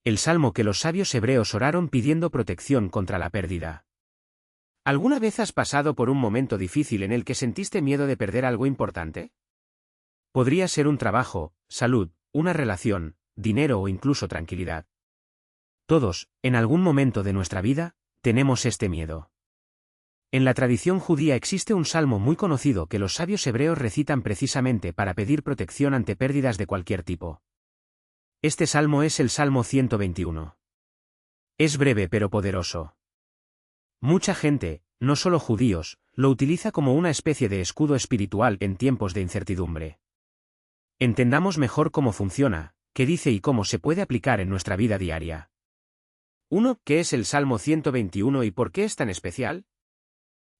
El salmo que los sabios hebreos oraron pidiendo protección contra la pérdida. ¿Alguna vez has pasado por un momento difícil en el que sentiste miedo de perder algo importante? Podría ser un trabajo, salud, una relación, dinero o incluso tranquilidad. Todos, en algún momento de nuestra vida, tenemos este miedo. En la tradición judía existe un salmo muy conocido que los sabios hebreos recitan precisamente para pedir protección ante pérdidas de cualquier tipo. Este salmo es el Salmo 121. Es breve pero poderoso. Mucha gente, no solo judíos, lo utiliza como una especie de escudo espiritual en tiempos de incertidumbre. Entendamos mejor cómo funciona, qué dice y cómo se puede aplicar en nuestra vida diaria. 1. ¿Qué es el Salmo 121 y por qué es tan especial?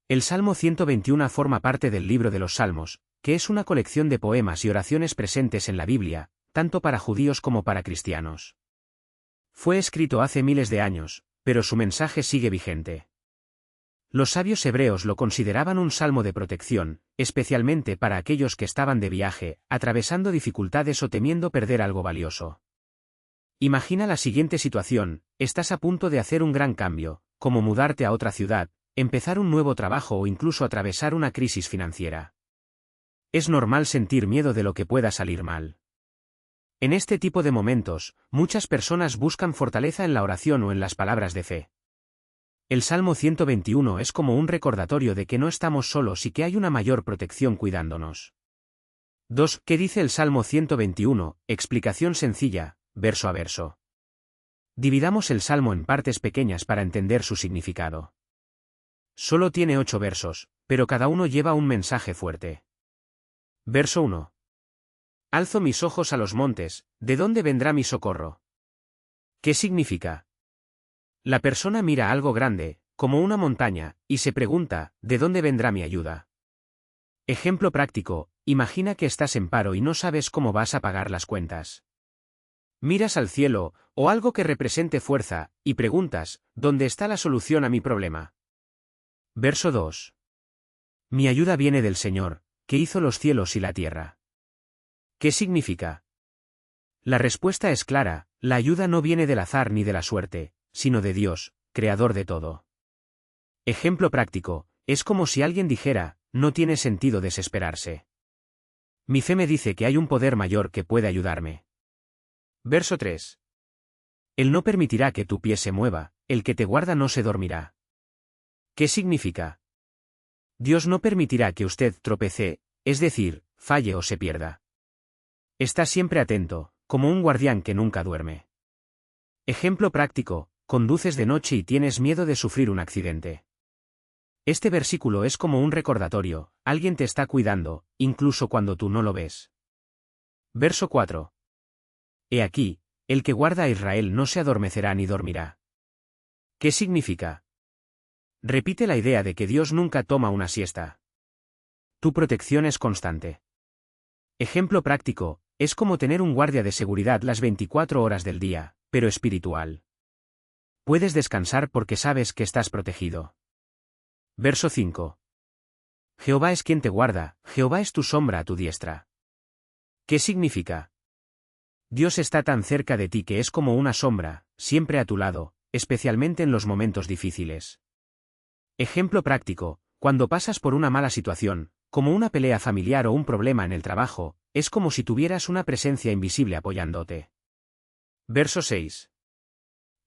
El Salmo 121 forma parte del libro de los Salmos, que es una colección de poemas y oraciones presentes en la Biblia, tanto para judíos como para cristianos. Fue escrito hace miles de años, pero su mensaje sigue vigente. Los sabios hebreos lo consideraban un salmo de protección, especialmente para aquellos que estaban de viaje, atravesando dificultades o temiendo perder algo valioso. Imagina la siguiente situación: estás a punto de hacer un gran cambio, como mudarte a otra ciudad, empezar un nuevo trabajo o incluso atravesar una crisis financiera. Es normal sentir miedo de lo que pueda salir mal. En este tipo de momentos, muchas personas buscan fortaleza en la oración o en las palabras de fe. El Salmo 121 es como un recordatorio de que no estamos solos y que hay una mayor protección cuidándonos. 2. ¿Qué dice el Salmo 121? Explicación sencilla, verso a verso. Dividamos el Salmo en partes pequeñas para entender su significado. Solo tiene 8 versos, pero cada uno lleva un mensaje fuerte. Verso 1. Alzo mis ojos a los montes, ¿de dónde vendrá mi socorro? ¿Qué significa? La persona mira algo grande, como una montaña, y se pregunta, ¿de dónde vendrá mi ayuda? Ejemplo práctico: imagina que estás en paro y no sabes cómo vas a pagar las cuentas. Miras al cielo, o algo que represente fuerza, y preguntas, ¿dónde está la solución a mi problema? Verso 2. Mi ayuda viene del Señor, que hizo los cielos y la tierra. ¿Qué significa? La respuesta es clara: la ayuda no viene del azar ni de la suerte, sino de Dios, creador de todo. Ejemplo práctico: es como si alguien dijera, no tiene sentido desesperarse. Mi fe me dice que hay un poder mayor que puede ayudarme. Verso 3. Él no permitirá que tu pie se mueva, el que te guarda no se dormirá. ¿Qué significa? Dios no permitirá que usted tropece, es decir, falle o se pierda. Está siempre atento, como un guardián que nunca duerme. Ejemplo práctico: conduces de noche y tienes miedo de sufrir un accidente. Este versículo es como un recordatorio: alguien te está cuidando, incluso cuando tú no lo ves. Verso 4. He aquí, el que guarda a Israel no se adormecerá ni dormirá. ¿Qué significa? Repite la idea de que Dios nunca toma una siesta. Tu protección es constante. Ejemplo práctico: es como tener un guardia de seguridad las 24 horas del día, pero espiritual. Puedes descansar porque sabes que estás protegido. Verso 5. Jehová es quien te guarda, Jehová es tu sombra a tu diestra. ¿Qué significa? Dios está tan cerca de ti que es como una sombra, siempre a tu lado, especialmente en los momentos difíciles. Ejemplo práctico: cuando pasas por una mala situación, como una pelea familiar o un problema en el trabajo, es como si tuvieras una presencia invisible apoyándote. Verso 6.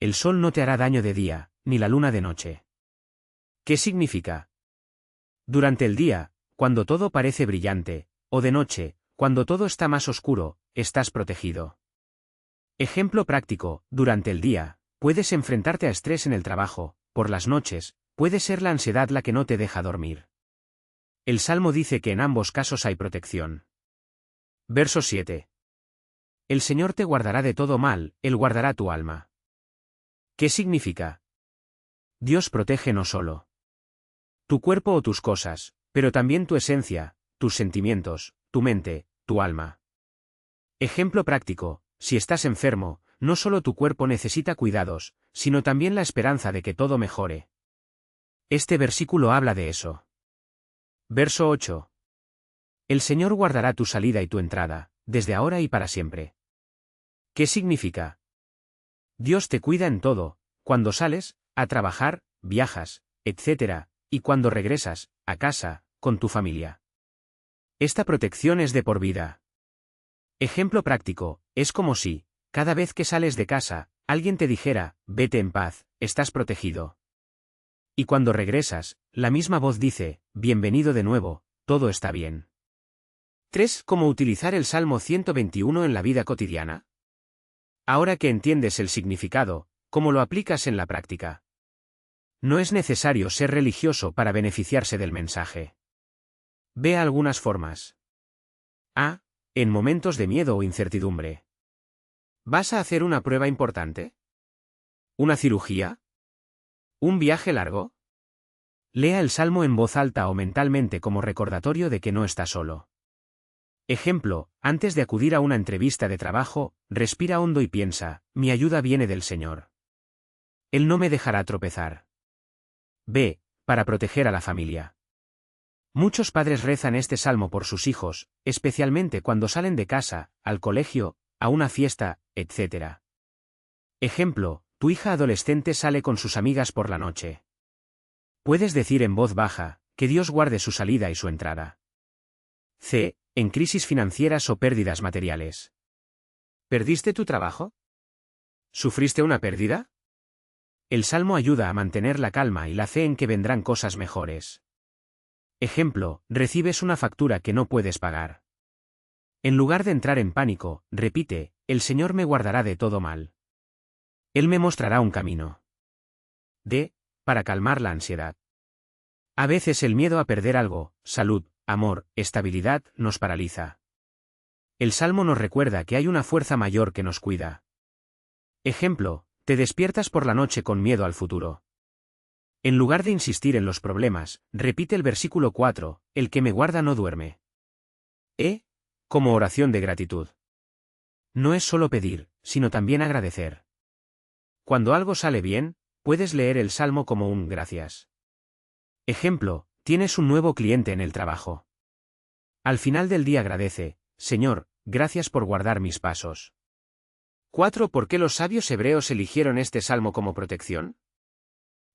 El sol no te hará daño de día, ni la luna de noche. ¿Qué significa? Durante el día, cuando todo parece brillante, o de noche, cuando todo está más oscuro, estás protegido. Ejemplo práctico: durante el día, puedes enfrentarte a estrés en el trabajo; por las noches, puede ser la ansiedad la que no te deja dormir. El Salmo dice que en ambos casos hay protección. Verso 7. El Señor te guardará de todo mal, Él guardará tu alma. ¿Qué significa? Dios protege no solo tu cuerpo o tus cosas, pero también tu esencia, tus sentimientos, tu mente, tu alma. Ejemplo práctico: si estás enfermo, no solo tu cuerpo necesita cuidados, sino también la esperanza de que todo mejore. Este versículo habla de eso. Verso 8. El Señor guardará tu salida y tu entrada, desde ahora y para siempre. ¿Qué significa? Dios te cuida en todo, cuando sales, a trabajar, viajas, etc., y cuando regresas, a casa, con tu familia. Esta protección es de por vida. Ejemplo práctico, es como si, cada vez que sales de casa, alguien te dijera, vete en paz, estás protegido. Y cuando regresas, la misma voz dice, bienvenido de nuevo, todo está bien. 3. ¿Cómo utilizar el Salmo 121 en la vida cotidiana? Ahora que entiendes el significado, ¿cómo lo aplicas en la práctica? No es necesario ser religioso para beneficiarse del mensaje. Ve algunas formas. A. En momentos de miedo o incertidumbre. ¿Vas a hacer una prueba importante? ¿Una cirugía? ¿Un viaje largo? Lea el Salmo en voz alta o mentalmente como recordatorio de que no está solo. Ejemplo, antes de acudir a una entrevista de trabajo, respira hondo y piensa, mi ayuda viene del Señor. Él no me dejará tropezar. B. Para proteger a la familia. Muchos padres rezan este salmo por sus hijos, especialmente cuando salen de casa, al colegio, a una fiesta, etc. Ejemplo, tu hija adolescente sale con sus amigas por la noche. Puedes decir en voz baja, que Dios guarde su salida y su entrada. C. En crisis financieras o pérdidas materiales. ¿Perdiste tu trabajo? ¿Sufriste una pérdida? El salmo ayuda a mantener la calma y la fe en que vendrán cosas mejores. Ejemplo, recibes una factura que no puedes pagar. En lugar de entrar en pánico, repite, el Señor me guardará de todo mal. Él me mostrará un camino. D. Para calmar la ansiedad. A veces el miedo a perder algo, salud, amor, estabilidad, nos paraliza. El Salmo nos recuerda que hay una fuerza mayor que nos cuida. Ejemplo, te despiertas por la noche con miedo al futuro. En lugar de insistir en los problemas, repite el versículo 4, el que me guarda no duerme. E. Como oración de gratitud. No es solo pedir, sino también agradecer. Cuando algo sale bien, puedes leer el Salmo como un gracias. Ejemplo, tienes un nuevo cliente en el trabajo. Al final del día agradece, Señor, gracias por guardar mis pasos. 4. ¿Por qué los sabios hebreos eligieron este salmo como protección?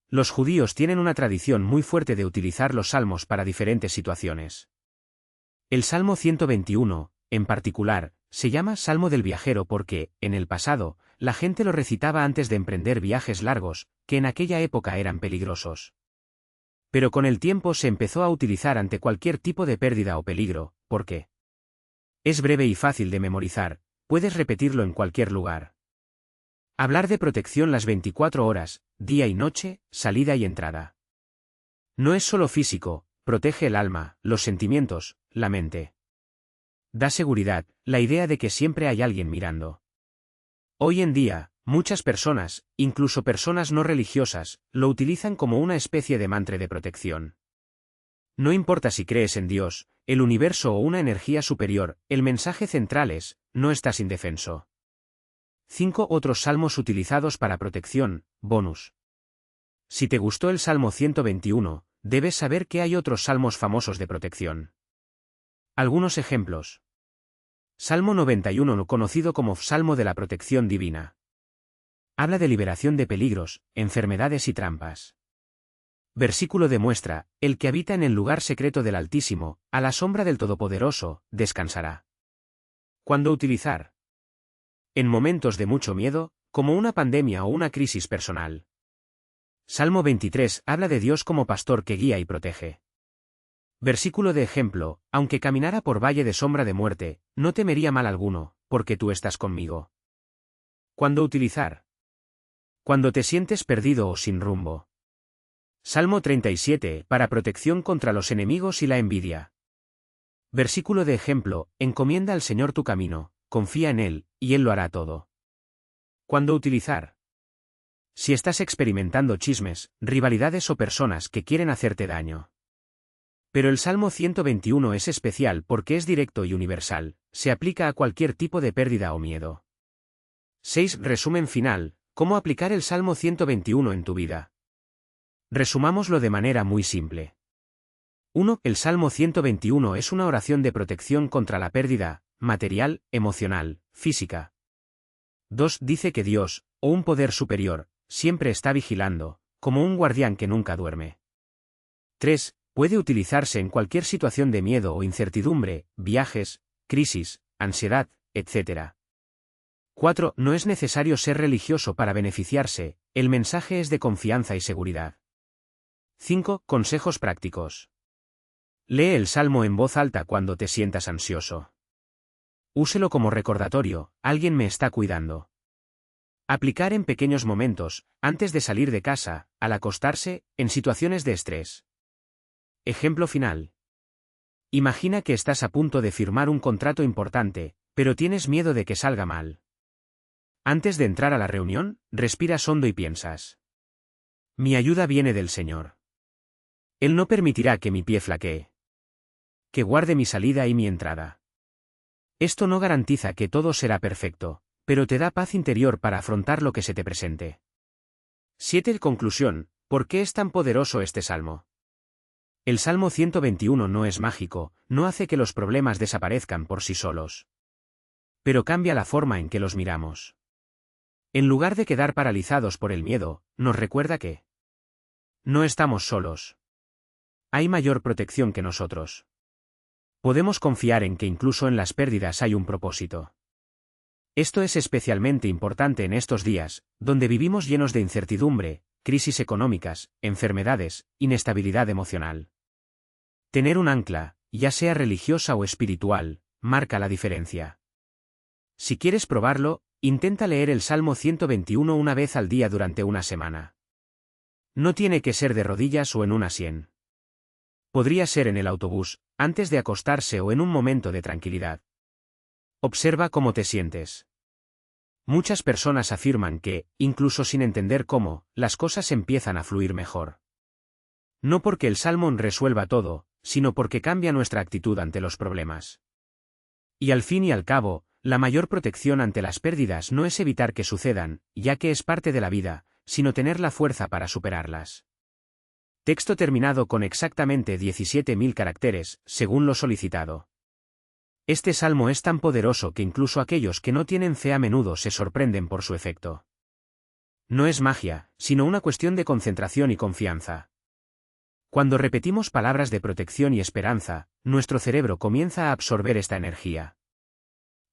Los judíos tienen una tradición muy fuerte de utilizar los salmos para diferentes situaciones. El Salmo 121, en particular, se llama Salmo del Viajero porque, en el pasado, la gente lo recitaba antes de emprender viajes largos, que en aquella época eran peligrosos. Pero con el tiempo se empezó a utilizar ante cualquier tipo de pérdida o peligro, porque es breve y fácil de memorizar, puedes repetirlo en cualquier lugar. Hablar de protección las 24 horas, día y noche, salida y entrada. No es solo físico, protege el alma, los sentimientos, la mente. Da seguridad, la idea de que siempre hay alguien mirando. Hoy en día, muchas personas, incluso personas no religiosas, lo utilizan como una especie de mantra de protección. No importa si crees en Dios, el universo o una energía superior, el mensaje central es, no estás indefenso. 5 otros salmos utilizados para protección, bonus. Si te gustó el Salmo 121, debes saber que hay otros salmos famosos de protección. Algunos ejemplos. Salmo 91, conocido como Salmo de la protección divina. Habla de liberación de peligros, enfermedades y trampas. Versículo demuestra, el que habita en el lugar secreto del Altísimo, a la sombra del Todopoderoso, descansará. ¿Cuándo utilizar? En momentos de mucho miedo, como una pandemia o una crisis personal. Salmo 23 habla de Dios como pastor que guía y protege. Versículo de ejemplo, aunque caminara por valle de sombra de muerte, no temería mal alguno, porque tú estás conmigo. ¿Cuándo utilizar? Cuando te sientes perdido o sin rumbo. Salmo 37, para protección contra los enemigos y la envidia. Versículo de ejemplo, encomienda al Señor tu camino, confía en Él, y Él lo hará todo. ¿Cuándo utilizar? Si estás experimentando chismes, rivalidades o personas que quieren hacerte daño. Pero el Salmo 121 es especial porque es directo y universal, se aplica a cualquier tipo de pérdida o miedo. 6. Resumen final, ¿cómo aplicar el Salmo 121 en tu vida? Resumámoslo de manera muy simple. 1. El Salmo 121 es una oración de protección contra la pérdida, material, emocional, física. 2. Dice que Dios, o un poder superior, siempre está vigilando, como un guardián que nunca duerme. 3. Puede utilizarse en cualquier situación de miedo o incertidumbre, viajes, crisis, ansiedad, etc. 4. No es necesario ser religioso para beneficiarse, el mensaje es de confianza y seguridad. 5. Consejos prácticos. Lee el Salmo en voz alta cuando te sientas ansioso. Úselo como recordatorio, alguien me está cuidando. Aplicar en pequeños momentos, antes de salir de casa, al acostarse, en situaciones de estrés. Ejemplo final. Imagina que estás a punto de firmar un contrato importante, pero tienes miedo de que salga mal. Antes de entrar a la reunión, respiras hondo y piensas: mi ayuda viene del Señor. Él no permitirá que mi pie flaquee. Que guarde mi salida y mi entrada. Esto no garantiza que todo será perfecto, pero te da paz interior para afrontar lo que se te presente. 7. Conclusión. ¿Por qué es tan poderoso este salmo? El Salmo 121 no es mágico, no hace que los problemas desaparezcan por sí solos. Pero cambia la forma en que los miramos. En lugar de quedar paralizados por el miedo, nos recuerda que no estamos solos. Hay mayor protección que nosotros. Podemos confiar en que incluso en las pérdidas hay un propósito. Esto es especialmente importante en estos días, donde vivimos llenos de incertidumbre, crisis económicas, enfermedades, inestabilidad emocional. Tener un ancla, ya sea religiosa o espiritual, marca la diferencia. Si quieres probarlo, intenta leer el Salmo 121 una vez al día durante una semana. No tiene que ser de rodillas o en una sien. Podría ser en el autobús, antes de acostarse o en un momento de tranquilidad. Observa cómo te sientes. Muchas personas afirman que, incluso sin entender cómo, las cosas empiezan a fluir mejor. No porque el Salmo resuelva todo, sino porque cambia nuestra actitud ante los problemas. Y al fin y al cabo, la mayor protección ante las pérdidas no es evitar que sucedan, ya que es parte de la vida, sino tener la fuerza para superarlas. Texto terminado con exactamente 17.000 caracteres, según lo solicitado. Este salmo es tan poderoso que incluso aquellos que no tienen fe a menudo se sorprenden por su efecto. No es magia, sino una cuestión de concentración y confianza. Cuando repetimos palabras de protección y esperanza, nuestro cerebro comienza a absorber esta energía.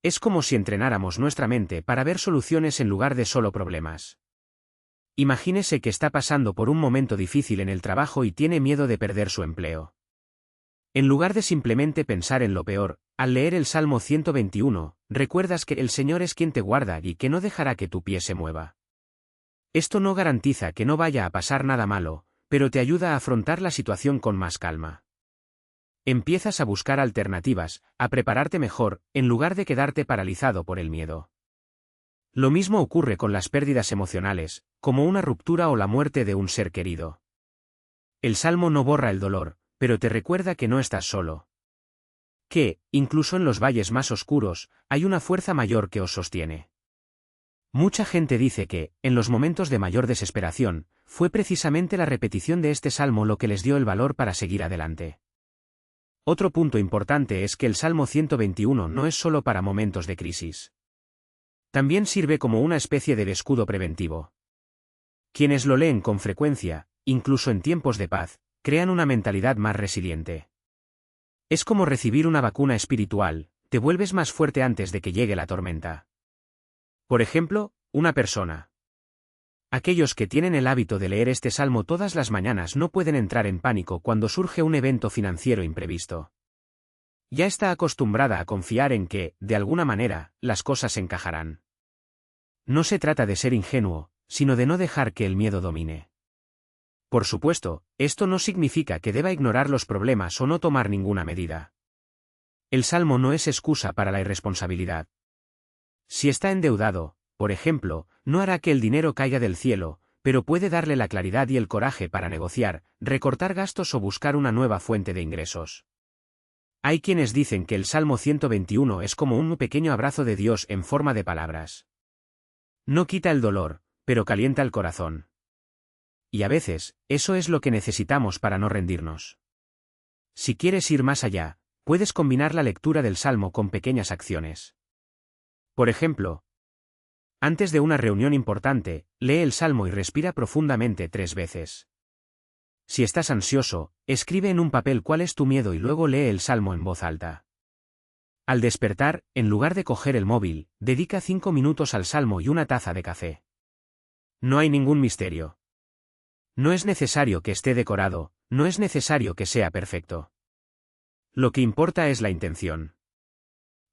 Es como si entrenáramos nuestra mente para ver soluciones en lugar de solo problemas. Imagínese que está pasando por un momento difícil en el trabajo y tiene miedo de perder su empleo. En lugar de simplemente pensar en lo peor, al leer el Salmo 121, recuerdas que el Señor es quien te guarda y que no dejará que tu pie se mueva. Esto no garantiza que no vaya a pasar nada malo, pero te ayuda a afrontar la situación con más calma. Empiezas a buscar alternativas, a prepararte mejor, en lugar de quedarte paralizado por el miedo. Lo mismo ocurre con las pérdidas emocionales, como una ruptura o la muerte de un ser querido. El Salmo no borra el dolor, pero te recuerda que no estás solo. Que, incluso en los valles más oscuros, hay una fuerza mayor que os sostiene. Mucha gente dice que, en los momentos de mayor desesperación, fue precisamente la repetición de este salmo lo que les dio el valor para seguir adelante. Otro punto importante es que el Salmo 121 no es solo para momentos de crisis. También sirve como una especie de escudo preventivo. Quienes lo leen con frecuencia, incluso en tiempos de paz, crean una mentalidad más resiliente. Es como recibir una vacuna espiritual, te vuelves más fuerte antes de que llegue la tormenta. Por ejemplo, una persona. Aquellos que tienen el hábito de leer este salmo todas las mañanas no pueden entrar en pánico cuando surge un evento financiero imprevisto. Ya está acostumbrada a confiar en que, de alguna manera, las cosas encajarán. No se trata de ser ingenuo, sino de no dejar que el miedo domine. Por supuesto, esto no significa que deba ignorar los problemas o no tomar ninguna medida. El salmo no es excusa para la irresponsabilidad. Si está endeudado, por ejemplo, no hará que el dinero caiga del cielo, pero puede darle la claridad y el coraje para negociar, recortar gastos o buscar una nueva fuente de ingresos. Hay quienes dicen que el Salmo 121 es como un pequeño abrazo de Dios en forma de palabras. No quita el dolor, pero calienta el corazón. Y a veces, eso es lo que necesitamos para no rendirnos. Si quieres ir más allá, puedes combinar la lectura del Salmo con pequeñas acciones. Por ejemplo, Antes de una reunión importante, lee el Salmo y respira profundamente 3 veces. Si estás ansioso, escribe en un papel cuál es tu miedo y luego lee el Salmo en voz alta. Al despertar, en lugar de coger el móvil, dedica 5 minutos al Salmo y una taza de café. No hay ningún misterio. No es necesario que esté decorado, no es necesario que sea perfecto. Lo que importa es la intención.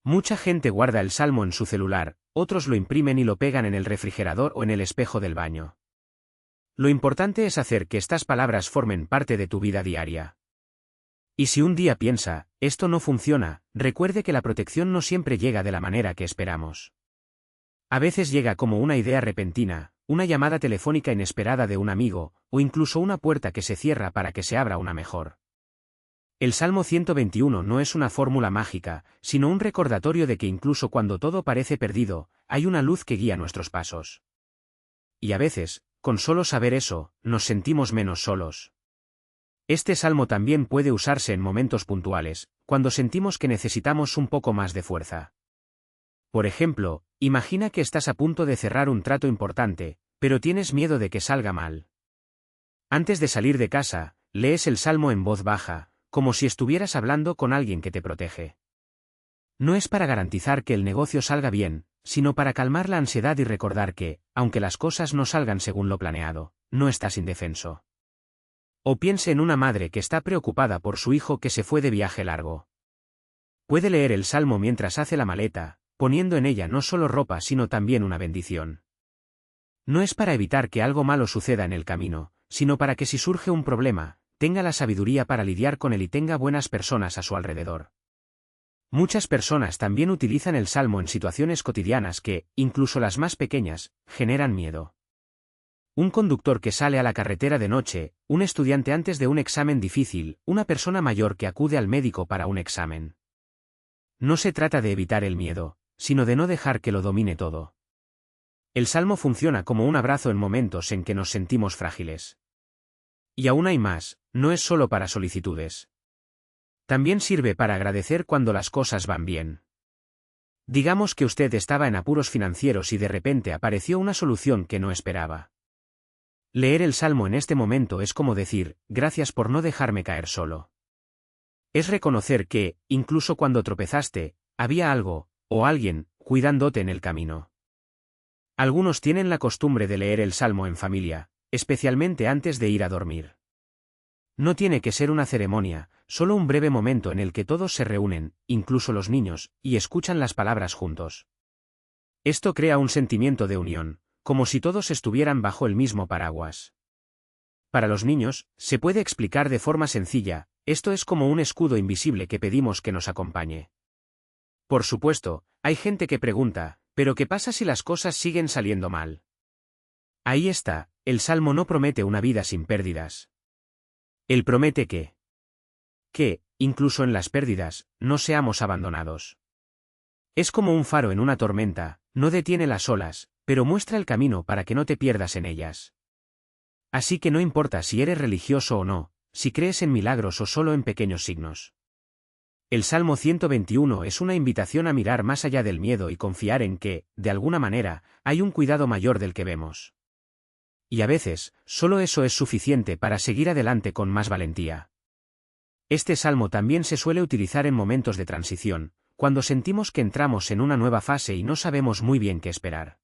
Mucha gente guarda el Salmo en su celular, otros lo imprimen y lo pegan en el refrigerador o en el espejo del baño. Lo importante es hacer que estas palabras formen parte de tu vida diaria. Y si un día piensa, esto no funciona, recuerde que la protección no siempre llega de la manera que esperamos. A veces llega como una idea repentina, una llamada telefónica inesperada de un amigo, o incluso una puerta que se cierra para que se abra una mejor. El Salmo 121 no es una fórmula mágica, sino un recordatorio de que incluso cuando todo parece perdido, hay una luz que guía nuestros pasos. Y a veces, con solo saber eso, nos sentimos menos solos. Este salmo también puede usarse en momentos puntuales, cuando sentimos que necesitamos un poco más de fuerza. Por ejemplo, imagina que estás a punto de cerrar un trato importante, pero tienes miedo de que salga mal. Antes de salir de casa, lees el salmo en voz baja, como si estuvieras hablando con alguien que te protege. No es para garantizar que el negocio salga bien, sino para calmar la ansiedad y recordar que, aunque las cosas no salgan según lo planeado, no estás indefenso. O piense en una madre que está preocupada por su hijo que se fue de viaje largo. Puede leer el salmo mientras hace la maleta, poniendo en ella no solo ropa sino también una bendición. No es para evitar que algo malo suceda en el camino, sino para que si surge un problema, tenga la sabiduría para lidiar con él y tenga buenas personas a su alrededor. Muchas personas también utilizan el salmo en situaciones cotidianas que, incluso las más pequeñas, generan miedo. Un conductor que sale a la carretera de noche, un estudiante antes de un examen difícil, una persona mayor que acude al médico para un examen. No se trata de evitar el miedo, sino de no dejar que lo domine todo. El salmo funciona como un abrazo en momentos en que nos sentimos frágiles. Y aún hay más, no es solo para solicitudes. También sirve para agradecer cuando las cosas van bien. Digamos que usted estaba en apuros financieros y de repente apareció una solución que no esperaba. Leer el salmo en este momento es como decir, gracias por no dejarme caer solo. Es reconocer que, incluso cuando tropezaste, había algo, o alguien, cuidándote en el camino. Algunos tienen la costumbre de leer el salmo en familia, especialmente antes de ir a dormir. No tiene que ser una ceremonia, solo un breve momento en el que todos se reúnen, incluso los niños, y escuchan las palabras juntos. Esto crea un sentimiento de unión, como si todos estuvieran bajo el mismo paraguas. Para los niños, se puede explicar de forma sencilla, esto es como un escudo invisible que pedimos que nos acompañe. Por supuesto, hay gente que pregunta, ¿pero qué pasa si las cosas siguen saliendo mal? Ahí está, el Salmo no promete una vida sin pérdidas. Él promete que, incluso en las pérdidas, no seamos abandonados. Es como un faro en una tormenta, no detiene las olas, pero muestra el camino para que no te pierdas en ellas. Así que no importa si eres religioso o no, si crees en milagros o solo en pequeños signos. El Salmo 121 es una invitación a mirar más allá del miedo y confiar en que, de alguna manera, hay un cuidado mayor del que vemos. Y a veces, solo eso es suficiente para seguir adelante con más valentía. Este salmo también se suele utilizar en momentos de transición, cuando sentimos que entramos en una nueva fase y no sabemos muy bien qué esperar.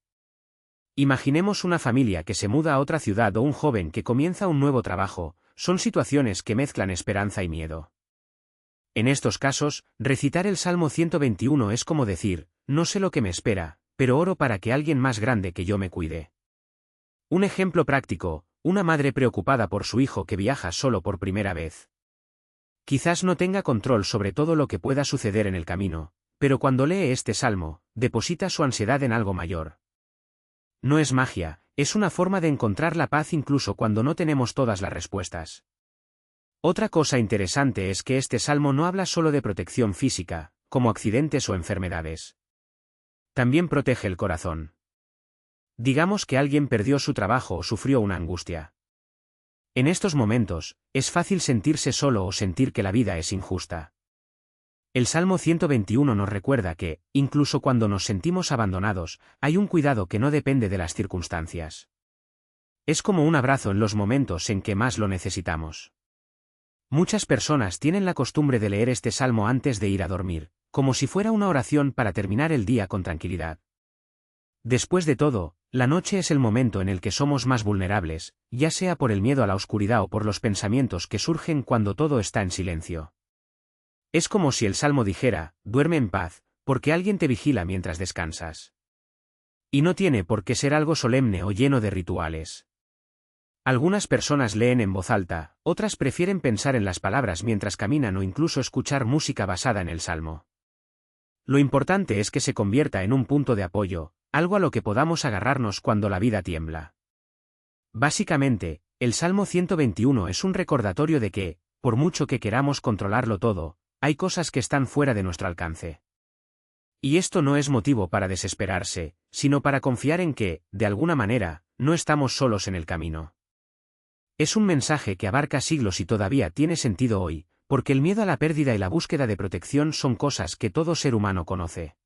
Imaginemos una familia que se muda a otra ciudad o un joven que comienza un nuevo trabajo, son situaciones que mezclan esperanza y miedo. En estos casos, recitar el Salmo 121 es como decir, no sé lo que me espera, pero oro para que alguien más grande que yo me cuide. Un ejemplo práctico, una madre preocupada por su hijo que viaja solo por primera vez. Quizás no tenga control sobre todo lo que pueda suceder en el camino, pero cuando lee este salmo, deposita su ansiedad en algo mayor. No es magia, es una forma de encontrar la paz incluso cuando no tenemos todas las respuestas. Otra cosa interesante es que este salmo no habla solo de protección física, como accidentes o enfermedades. También protege el corazón. Digamos que alguien perdió su trabajo o sufrió una angustia. En estos momentos, es fácil sentirse solo o sentir que la vida es injusta. El Salmo 121 nos recuerda que, incluso cuando nos sentimos abandonados, hay un cuidado que no depende de las circunstancias. Es como un abrazo en los momentos en que más lo necesitamos. Muchas personas tienen la costumbre de leer este salmo antes de ir a dormir, como si fuera una oración para terminar el día con tranquilidad. Después de todo, la noche es el momento en el que somos más vulnerables, ya sea por el miedo a la oscuridad o por los pensamientos que surgen cuando todo está en silencio. Es como si el salmo dijera, duerme en paz, porque alguien te vigila mientras descansas. Y no tiene por qué ser algo solemne o lleno de rituales. Algunas personas leen en voz alta, otras prefieren pensar en las palabras mientras caminan o incluso escuchar música basada en el salmo. Lo importante es que se convierta en un punto de apoyo, algo a lo que podamos agarrarnos cuando la vida tiembla. Básicamente, el Salmo 121 es un recordatorio de que, por mucho que queramos controlarlo todo, hay cosas que están fuera de nuestro alcance. Y esto no es motivo para desesperarse, sino para confiar en que, de alguna manera, no estamos solos en el camino. Es un mensaje que abarca siglos y todavía tiene sentido hoy, porque el miedo a la pérdida y la búsqueda de protección son cosas que todo ser humano conoce.